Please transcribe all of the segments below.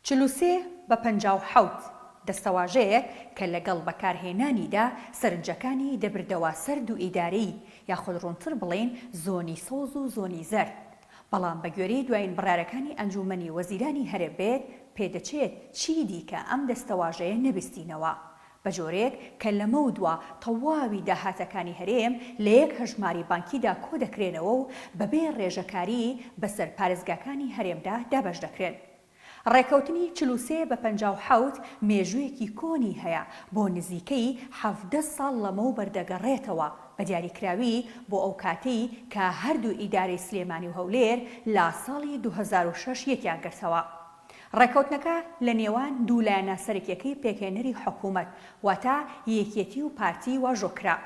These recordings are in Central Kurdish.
43 بە 57 دەستەواژەیەک کە لەگەڵ بەکارهێنانیدا سەرنجەکانی دەبردەوە سەرد و ئیدارەیی یاخود ڕوونتر بڵێن زۆنی سەوز و زۆنی زەرد. بەڵام بە گوێرەی دوایین بڕارەکانی ئەنجومەنی وەزیرانی هەرێبێت پێدەچێت چی دیکە ئەم دەستەواژەیە نەبستینەوە بە جۆرێک کە لەمە و دووە تەواوی داهاتەکانی هەرێم لە یەک هەژماری بانکیدا کۆ دەکرێنەوە و بەبێ ڕێژەکاری بەسەر پارێزگاکانی هەرێمدا دابەش دەکرێن. ڕێکەوتنی 43 بە 57 مێژوویەکی کۆنی هەیە بۆ نزیکەی 17 ساڵ لەمەو بەردەگەڕێتەوە بە دیاریکراوی بۆ ئەو کاتەی کە هەردوو ئیدارەی سلێمانی و هەولێر لا ساڵی 2006 یەکیان گرتەوە. ڕێکەوتنەکە لە نێوان دوو لایەنە سەرەکیەکەی پێکهێنەری حکوومەت واتە یەکێتی و پارتی واژۆکرا.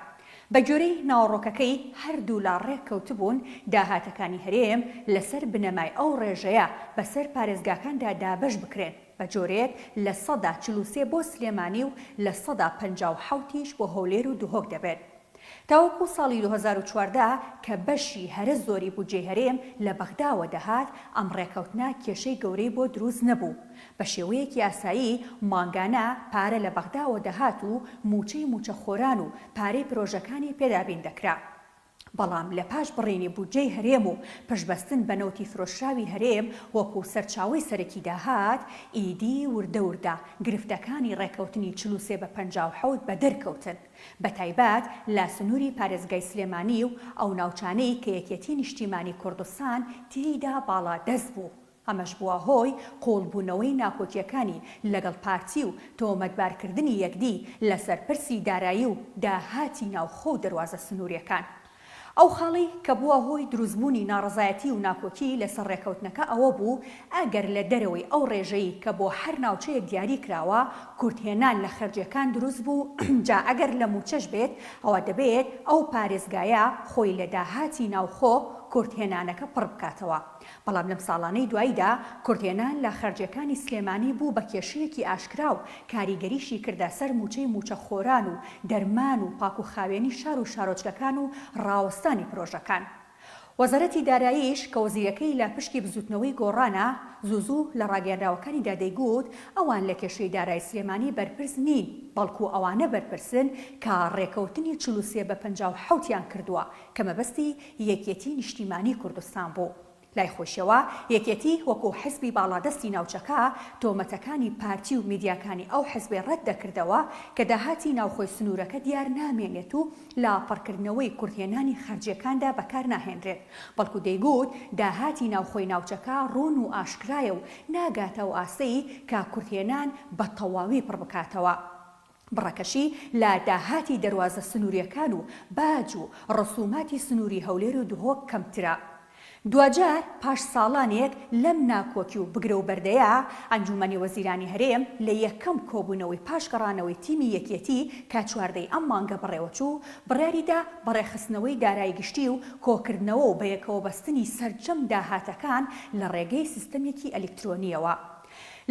بە گوێرەی ناوەڕۆکەکەی هەردوو لا ڕێککەوتبوون داهاتەکانی هەرێم لەسەر بنەمای ئەو ڕێژەیە بەسەر پارێزگاکاندا دابەش بکرێن بە جۆرێک لە 43 بۆ سلێمانی و لە 57 بۆ هەولێر و دوهۆک دەبێت. تاوەکو ساڵی 2014 کە بەشی هەرە زۆری بودجێی هەرێم لە بەغداوە دەهات ئەم ڕێکەوتنە کێشەی گەورەی بۆ دروست نەبوو. بە شێوەیەکی یاسایی مانگانە پارە لە بەغداوە دەهات و موچەی موچەخۆران و پارەی پرۆژەکانی پێدابین دەکرا. بەڵام لە پاش بڕینی بودجەی هەرێم و پشبەستن بە نەوتی فرۆشراوی هەرێم وەکو سەرچاوەی سەرەکی داهات ئیدی وردە گرفتەکانی ڕێکەوتنی 43 بە 57 بە دەرکەوتن بە تایبەت لا سنووری پارێزگای سلێمانی و ئەو ناوچانەی کە یەکێتی نیشتیمانی کوردستان تێیدا باڵا دەست بوو. ئەمەش بووە هۆی قۆڵبوونەوەی ناکۆکیەکانی لەگەڵ پارتی و تۆمەتبارکردنی یەکدی لەسەر پرسی دارایی و داهاتی ناوخۆ و دەواازە سنووریەکان. ئەو خاڵی کە بووە هۆی دروستبوونی ناڕزایەتی و ناکۆکی لەسەر ڕێکەوتنەکە ئەوە بوو ئەگەر لە دەرەوەی ئەو ڕێژەی کە بۆ هەر ناوچەیەک دیاری کراوە کورتهێنان لە خەرجیەکان دروست بوو جا ئەگەر لە موچەش بێت ئەوە دەبێت ئەو پارێزگایە خۆی لە داهاتی ناوخۆ کورتهێنانەکە پڕ بکاتەوە. بەڵام لەم ساڵانەی دواییدا کورتهێنان لە خەرجیەکانی سلێمانی بوو بە کێشەیەکی ئاشکرا و کاریگەریشی کردە سەر موچەی موچەخۆران و دەرمان و پاک و خاوێنی شار و شارۆچکەکان و ڕاوەستانی پرۆژەکان. وەزارەتی داراییش کە وەزیرەکەی لە پشتی بزوتنەوەی گۆڕانە زوو لە ڕاگەیاندراوەکانیدا دەیگوت ئەوان لە کێشەی دارایی سلێمانی بەرپرس نین بەڵکو ئەوانە بەرپرسن کە ڕێکەوتنی 43 بە 57یان کردووە کە مەبەستی یەکێتی نیشتیمانی کوردستان بوو. لای خۆشەوە یەکێتی وەکو حزبی باڵادەستی ناوچەکە تۆمەتەکانی پارتی و میدیاکانی ئەو حزبێ ڕەت دەکردەوە کە داهاتی ناوخۆی سنوورەکە دیار نامێنێت و لاپەڕکردنەوەی کورتهێنانی خەرجیەکاندا بەکار ناهێنرێت بەڵکو دەیگوت داهاتی ناوخۆی ناوچەکە ڕۆن و ئاشکرایە و ناگاتەوە ئاسەی کە کورتهێنان بە تەواوی پڕ بکاتەوە. بڕەکەشی لە داهاتی دەواازە سنووریەکان و باج و ڕسوماتی سنووری هەولێر و دوهۆک کەمترە. دوجار پاش ساڵانێک لەم ناکۆکی و بگرە و بەردەیە ئەنجومەنی وەزیرانی هەرێم لە یەکەم کۆبوونەوەی پاشگەڕانەوەی تیمی یەکێتی کە چواردەی ئەم مانگە بڕێوەچوو بڕیاریدا بەڕێخستنەوەی دارایی گشتی و کۆکردنەوە و بەیەکەوە بەستنی سەرجەم داهاتەکان لە ڕێگەی سیستەمێکی ئەلکترۆنیەوە.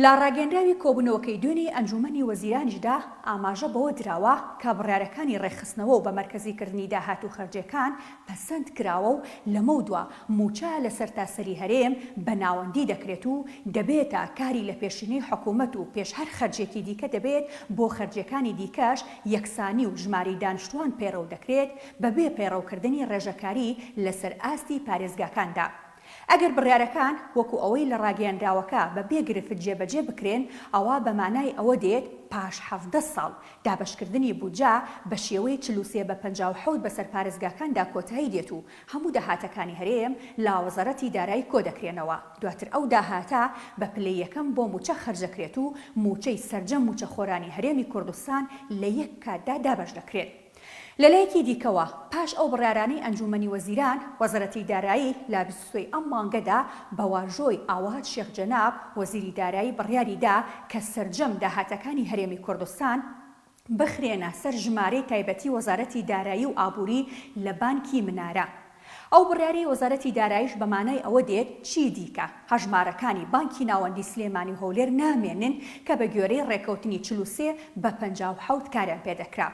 لا ڕاگەندراوی کۆبوونەوەکەی دوێنێ ئەنجومەنی وەزیرانیشدا ئاماژە بەوە دراوە کە بڕیارەکانی ڕێخستنەوە و بە مەرکەزیکردنی داهات و خەرجیەکان پەسەند کراوە و لەمە دووە موچە لە سەرتاسەری هەرێم بە ناوەندی دەکرێت و دەبێتە کاری لە پێشینەی حکوومەت و پێش هەر خەرجێکی دیکە دەبێت بۆ خەرجیەکانی دیکەش یەکسانی و ژماری دانیشتوان پێڕەو دەکرێت بەبێ پێڕەوکردنی ڕێژەکاری لەسەر ئاستی پارێزگاکاندا. ئەگەر بڕیارەکان وەکو ئەوەی لە ڕاگەیاندراوەکە بە بێگرفت جێبەجێ بکرێن ئەوە بە مانای ئەوە دێت پاش 17 ساڵ دابەشکردنی بودجە بە شێوەی 43 بە 57 بەسەر پارێزگاکاندا کۆتایی دێت و هەموو داهاتەکانی هەرێم لا وەزارەتی دارایی کۆ دەکرێنەوە. دواتر ئەو داهاتە بە پلەی یەکەم بۆ موچە خەرجەکرێت و موچەی سەرجەم موچەخۆرانی هەرێمی کوردستان لە یەک کاتدا دابەش دەکرێت. لەلایەکی دیکەوە پاش ئەو بڕیارانەی ئەنجومەنی وەزیران وەزارەتی دارایی لا 23 ئەم مانگەدا بە واژۆی ئاوات شێخ جەناب وەزیری دارایی بڕیاریدا کە سەرجەم داهاتەکانی هەرێمی کوردستان بخرێنە سەر ژمارەی تایبەتی وەزارەتی دارایی و ئابووری لە بانکی منارە. ئەو بڕیاری وەزارەتی داراییش بەمانای ئەوە دێت چی دیکە هەژمارەکانی بانکی ناوەندی سلێمانی و هەولێر نامێنن کە بە گوێرەی ڕێکەوتنی 43 بە 57 کاریان پێدەکرا.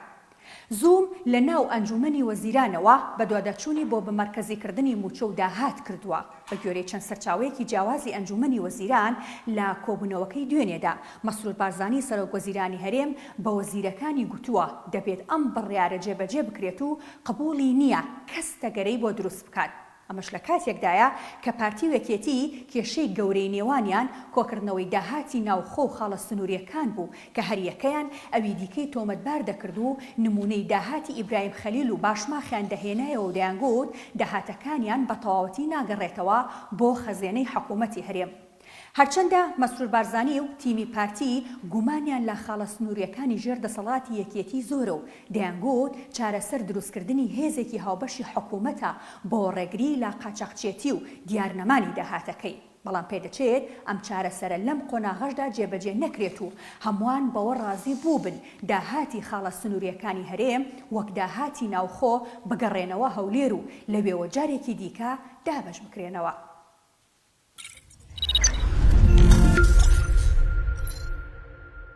زوم لە ناو ئەنجومەنی وەزیرانەوە بە دواداچوونی بۆ بمەرکەزیکردنی موچە و داهات کردووە بە گوێرەی چەند سەرچاوەیەکی جیاوازی ئەنجومەنی وەزیران لە کۆبوونەوەکەی دوێنێدا مەسرور بارزانی سەرۆکوەزیرانی هەرێم بە وەزیرەکانی گوتووە دەبێت ئەم بڕیارە جێبەجێ بکرێت و قبوڵی نییە کەس تەگەرەی بۆ دروست بکات. ئەمەش لە کاتێکدایە کە پارتی وەکێتی کێشەی گەورەی نێوانیان کۆکردنەوەی داهاتی ناوخۆ و خاڵە سنووریەکان بوو کە هەریەکەیان ئەوی دیکەی تۆمەتبار دەکرد و نمونەی داهاتی ئیبراهیم خەلیل و باشماخیان دەهێنایەوە و دەیانگوت داهاتەکانیان بە تەواوەتی ناگەڕێتەوە بۆ خەزێنەی حکوومەتی هەرێم. هەرچەندە مەسرور بارزانی و تیمی پارتی گومانیان لە خاڵە سنووریەکانی ژێر دەسەڵاتی یەکێتی زۆرە و دەیانگوت چارەسەر دروستکردنی هێزێکی هاوبەشی حکوومەتە بۆ ڕێگری لە قاچاقچێتی و دیارنەمانی داهاتەکەی. بەڵام پێدەچێت ئەم چارەسەرە لەم قۆناغەشدا جێبەجێ نەکرێت و هەمووان بەوە ڕازی بوو بن داهاتی خاڵە سنووریەکانی هەرێم وەک داهاتی ناوخۆ بگەڕێنەوە هەولێر و لەوێوە جارێکی دیکە دابەش بکرێنەوە.